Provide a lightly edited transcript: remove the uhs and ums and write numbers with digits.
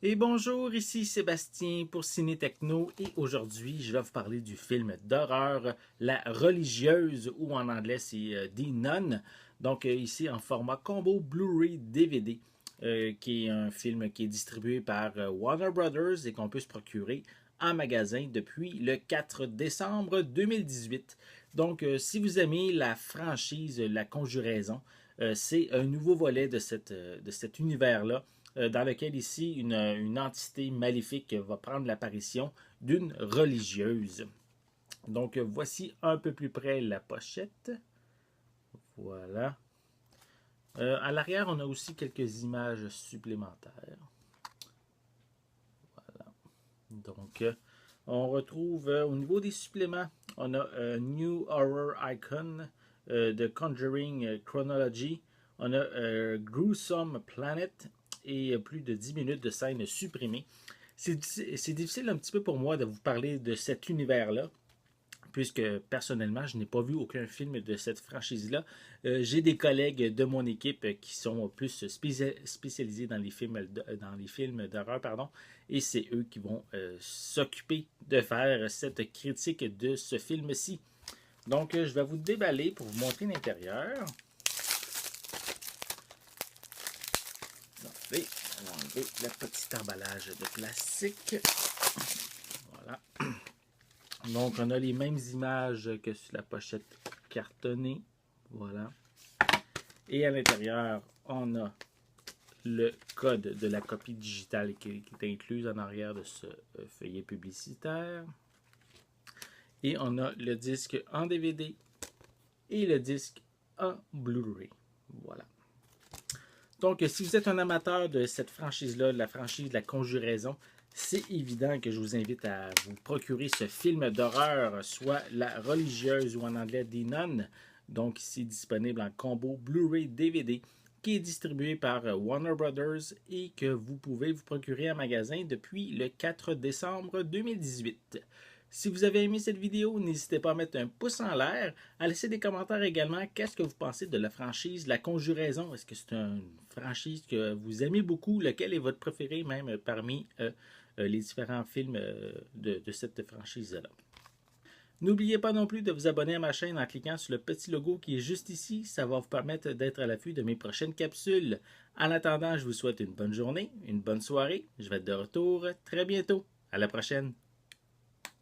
Et bonjour, ici Sébastien pour Ciné Techno et aujourd'hui je vais vous parler du film d'horreur La Religieuse ou en anglais c'est The Nun. Donc ici en format combo Blu-ray DVD qui est un film qui est distribué par Warner Brothers et qu'on peut se procurer en magasin depuis le 4 décembre 2018. Donc si vous aimez la franchise La Conjuraison, c'est un nouveau volet de cet univers-là dans lequel ici une entité maléfique va prendre l'apparition d'une religieuse. Donc voici un peu plus près la pochette. Voilà. À l'arrière, on a aussi quelques images supplémentaires. Voilà. Donc, on retrouve au niveau des suppléments, on a New Horror Icon de Conjuring Chronology. On a Gruesome Planet et plus de 10 minutes de scènes supprimées. C'est difficile un petit peu pour moi de vous parler de cet univers-là, puisque personnellement, je n'ai pas vu aucun film de cette franchise-là. J'ai des collègues de mon équipe qui sont plus spécialisés dans les films d'horreur, pardon, et c'est eux qui vont s'occuper de faire cette critique de ce film-ci. Donc, je vais vous déballer pour vous montrer l'intérieur. On va enlever le petit emballage de plastique. Voilà. Donc, on a les mêmes images que sur la pochette cartonnée. Voilà. Et à l'intérieur, on a le code de la copie digitale qui est incluse en arrière de ce feuillet publicitaire. Et on a le disque en DVD et le disque en Blu-ray. Voilà. Donc, si vous êtes un amateur de cette franchise-là, de la franchise de la Conjuraison, c'est évident que je vous invite à vous procurer ce film d'horreur, soit La Religieuse ou en anglais The Nun. Donc, ici disponible en combo Blu-ray DVD qui est distribué par Warner Brothers et que vous pouvez vous procurer en magasin depuis le 4 décembre 2018. Si vous avez aimé cette vidéo, n'hésitez pas à mettre un pouce en l'air, à laisser des commentaires également. Qu'est-ce que vous pensez de la franchise La Conjuraison? Est-ce que c'est une franchise que vous aimez beaucoup? Lequel est votre préféré même parmi les différents films de cette franchise-là? N'oubliez pas non plus de vous abonner à ma chaîne en cliquant sur le petit logo qui est juste ici. Ça va vous permettre d'être à l'affût de mes prochaines capsules. En attendant, je vous souhaite une bonne journée, une bonne soirée. Je vais être de retour très bientôt. À la prochaine.